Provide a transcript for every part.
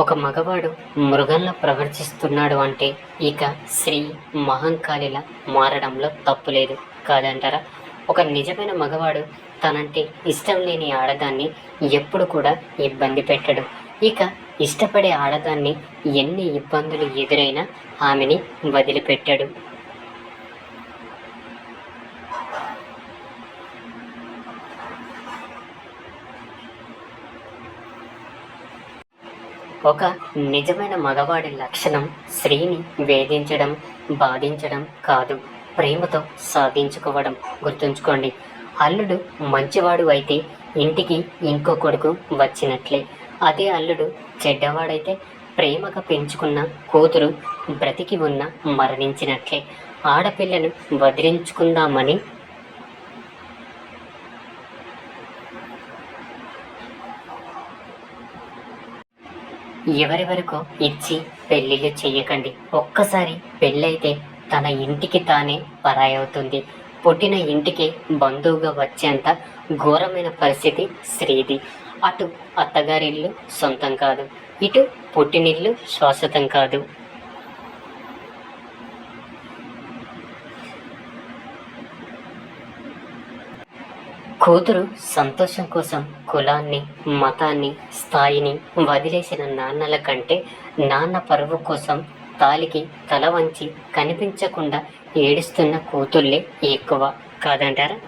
ఒక మగవాడు మృగంలా ప్రవర్తిస్తున్నాడు అంటే ఇక స్త్రీ మహంకాళిలా మారడంలో తప్పు లేదు కాదంటారా? ఒక నిజమైన మగవాడు తనంటే ఇష్టం లేని ఆడదాన్ని ఎప్పుడు కూడా ఇబ్బంది పెట్టడు. ఇక ఇష్టపడే ఆడదాన్ని ఎన్ని ఇబ్బందులు ఎదురైనా ఆమెని వదిలిపెట్టాడు. ఒక నిజమైన మగవాడి లక్షణం స్త్రీని వేధించడం, బాధించడం కాదు, ప్రేమతో సాధించుకోవడం. గుర్తుంచుకోండి, అల్లుడు మంచివాడు అయితే ఇంటికి ఇంకో కొడుకు వచ్చినట్లే. అదే అల్లుడు చెడ్డవాడైతే ప్రేమగా పెంచుకున్న కూతురు బ్రతికి ఉన్న మరణించినట్లే. ఆడపిల్లను వదిలించుకుందామని ఎవరెవరికో ఇచ్చి పెళ్ళిళ్ళు చెయ్యకండి. ఒక్కసారి పెళ్ళైతే తన ఇంటికి తానే పరాయవుతుంది. పుట్టిన ఇంటికి బంధువుగా వచ్చేంత ఘోరమైన పరిస్థితి స్త్రీది. అటు అత్తగారిల్లు సొంతం కాదు, ఇటు పుట్టినిల్లు శాశ్వతం కాదు. కూతురు సంతోషం కోసం కులాన్ని, మతాన్ని, స్థాయిని వదిలేసిన నాన్నల కంటే నాన్న పరువు కోసం తాలికి తల వంచి కనిపించకుండా ఏడుస్తున్న కూతుళ్ళే ఎక్కువ కాదంటారా?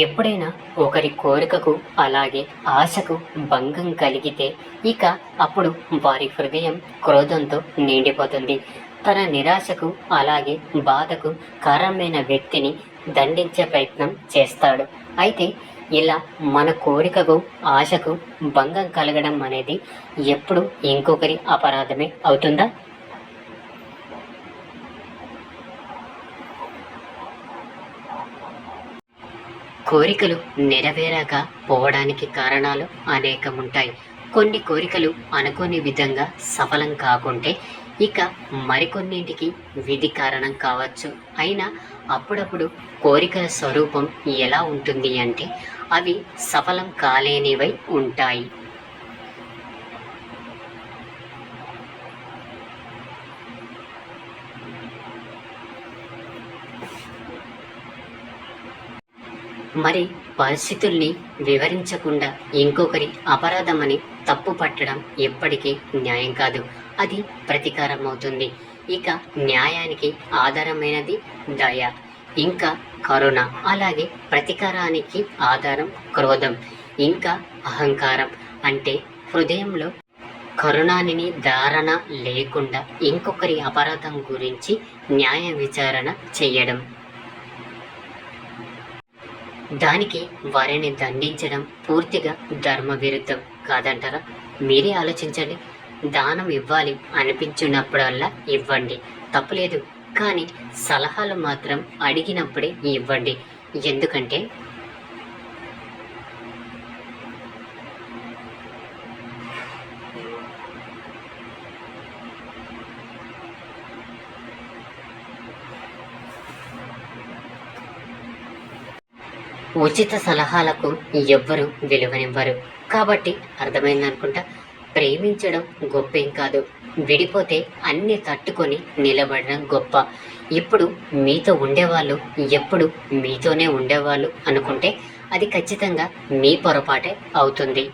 ఎప్పుడైనా ఒకరి కోరికకు అలాగే ఆశకు భంగం కలిగితే ఇక అప్పుడు వారి హృదయం క్రోధంతో నిండిపోతుంది. తన నిరాశకు అలాగే బాధకు కారణమైన వ్యక్తిని దండించే ప్రయత్నం చేస్తాడు. అయితే ఇలా మన కోరికకు ఆశకు భంగం కలగడం అనేది ఎప్పుడు ఇంకొకరి అపరాధమే అవుతుందా? కోరికలు నెరవేరాక పోవడానికి కారణాలు అనేకముంటాయి. కొన్ని కోరికలు అనుకోని విధంగా సఫలం కాకుంటే ఇక మరికొన్నింటికి విధి కారణం కావచ్చు. అయినా అప్పుడప్పుడు కోరికల స్వరూపం ఎలా ఉంటుంది అంటే అవి సఫలం కాలేనివై ఉంటాయి. మరి పరిస్థితుల్ని వివరించకుండా ఇంకొకరి అపరాధమని తప్పు పట్టడం ఎప్పటికీ న్యాయం కాదు. అది ప్రతీకారం అవుతుంది. ఇక న్యాయానికి ఆధారమైనది దయ, ఇంకా కరుణ. అలాగే ప్రతీకారానికి ఆధారం క్రోధం, ఇంకా అహంకారం. అంటే హృదయంలో కరుణానిని ధారణ లేకుండా ఇంకొకరి అపరాధం గురించి న్యాయ విచారణ చేయడం, దానికి వారిని దండించడం పూర్తిగా ధర్మ విరుద్ధం కాదంటారా? మీరే ఆలోచించండి. దానం ఇవ్వాలి అనిపించినప్పుడల్లా ఇవ్వండి, తప్పులేదు. కానీ సలహాలు మాత్రం అడిగినప్పుడే ఇవ్వండి. ఎందుకంటే ఉచిత సలహాలకు ఎవ్వరు విలువనివ్వరు. కాబట్టి అర్థమైందనుకుంటా. ప్రేమించడం గొప్పేం కాదు, విడిపోతే అన్ని తట్టుకొని నిలబడడం గొప్ప. ఇప్పుడు మీతో ఉండేవాళ్ళు ఎప్పుడు మీతోనే ఉండేవాళ్ళు అనుకుంటే అది ఖచ్చితంగా మీ పొరపాటే అవుతుంది.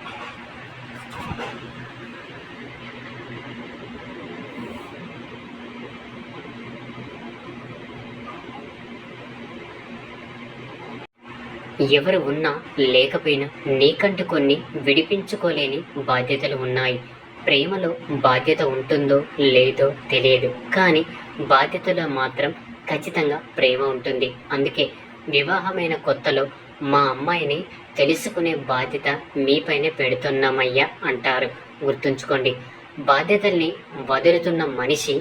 ఎవరు ఉన్నా లేకపోయినా నీకంటూ కొన్ని విడిపించుకోలేని బాధ్యతలు ఉన్నాయి. ప్రేమలో బాధ్యత ఉంటుందో లేదో తెలియదు, కానీ బాధ్యతలో మాత్రం ఖచ్చితంగా ప్రేమ ఉంటుంది. అందుకే వివాహమైన కొత్తలో మా అమ్మాయిని తెలుసుకునే బాధ్యత మీపైనే పెడుతున్నామయ్యా అంటారు. గుర్తుంచుకోండి, బాధ్యతల్ని వదులుతున్న మనిషి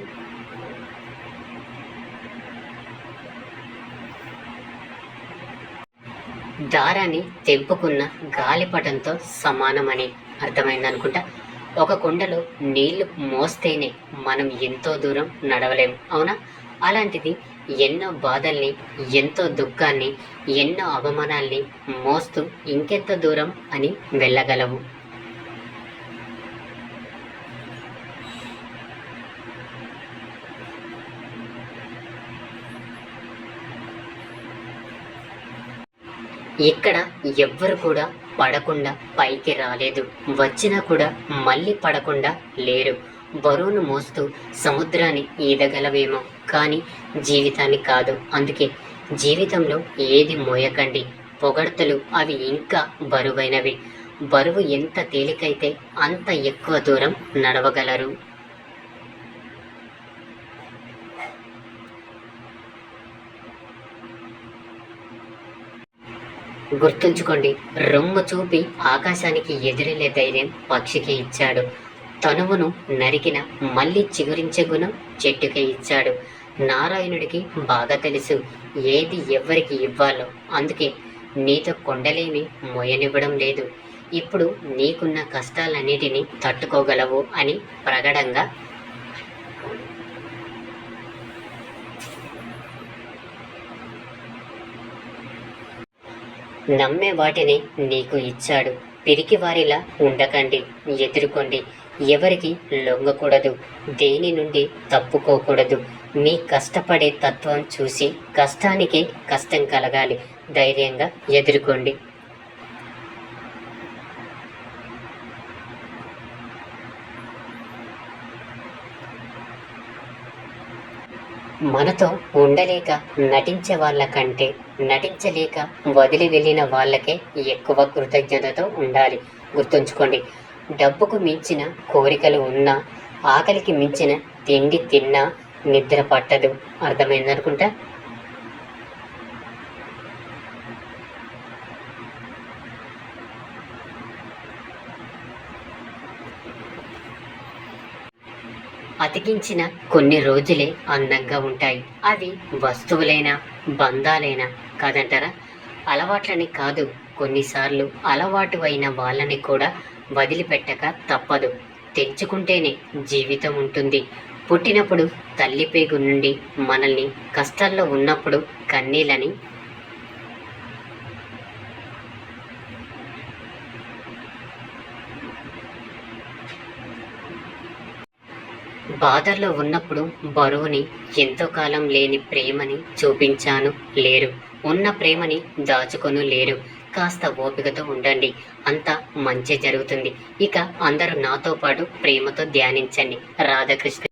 దారాన్ని తెంపుకున్న గాలిపటంతో సమానమని అర్థమైందనుకుంటా. ఒక కుండలో నీళ్లు మోస్తేనే మనం ఎంతో దూరం నడవలేము, అవునా? అలాంటిది ఎన్నో బాధల్ని, ఎంతో దుఃఖాన్ని, ఎన్నో అవమానాల్ని మోస్తూ ఇంకెంత దూరం అని వెళ్ళగలవు. ఇక్కడ ఎవ్వరు కూడా పడకుండా పైకి రాలేదు. వచ్చినా కూడా మళ్ళీ పడకుండా లేరు. బరువును మోస్తూ సముద్రాన్ని ఈదగలవేమో, కానీ జీవితాన్ని కాదు. అందుకే జీవితంలో ఏది మోయకండి. పొగడ్తలు అవి ఇంకా బరువైనవి. బరువు ఎంత తేలికైతే అంత ఎక్కువ దూరం నడవగలరు. గుర్తుంచుకోండి, రొమ్ము చూపి ఆకాశానికి ఎదురెళ్లే ధైర్యం పక్షికి ఇచ్చాడు. తనువును నరికిన మళ్ళీ చిగురించే గుణం చెట్టుకే ఇచ్చాడు. నారాయణుడికి బాగా తెలుసు ఏది ఎవ్వరికి ఇవ్వాలో. అందుకే నీతో కొండలేమి మోయనివ్వడం లేదు. ఇప్పుడు నీకున్న కష్టాలన్నిటినీ తట్టుకోగలవు అని ప్రగడంగా నమ్మే వాటిని నీకు ఇచ్చాడు. పిరికి వారిలా ఉండకండి, ఎదుర్కోండి. ఎవరికి లొంగకూడదు, దేని నుండి తప్పుకోకూడదు. మీ కష్టపడే తత్వం చూసి కష్టానికి కష్టం కలగాలి. ధైర్యంగా ఎదుర్కోండి. మనతో ఉండలేక నటించే వాళ్ళ కంటే నటించలేక వదిలి వెళ్ళిన వాళ్ళకే ఎక్కువ కృతజ్ఞతతో ఉండాలి. గుర్తుంచుకోండి, డబ్బుకు మించిన కోరికలు ఉన్నా, ఆకలికి మించిన తిండి తిన్నా నిద్ర పట్టదు. అర్థమైందనుకుంటా. అతికించిన కొన్ని రోజులే అందంగా ఉంటాయి. అవి వస్తువులైనా బంధాలైనా కాదంటారా? అలవాట్లని కాదు, కొన్నిసార్లు అలవాటు అయిన వాళ్ళని కూడా వదిలిపెట్టక తప్పదు. తెంచుకుంటేనే జీవితం ఉంటుంది. పుట్టినప్పుడు తల్లి పేగు నుండి మనల్ని, కష్టాల్లో ఉన్నప్పుడు కన్నీళ్ళని, బాధల్లో ఉన్నప్పుడు బరువుని, ఎంతో కాలం లేని ప్రేమని చూపించాను లేరు. ఉన్న ప్రేమని దాచుకొను లేరు. కాస్త ఓపికతో ఉండండి, అంతా మంచి జరుగుతుంది. ఇక అందరూ నాతో పాటు ప్రేమతో ధ్యానించండి. రాధాకృష్ణ.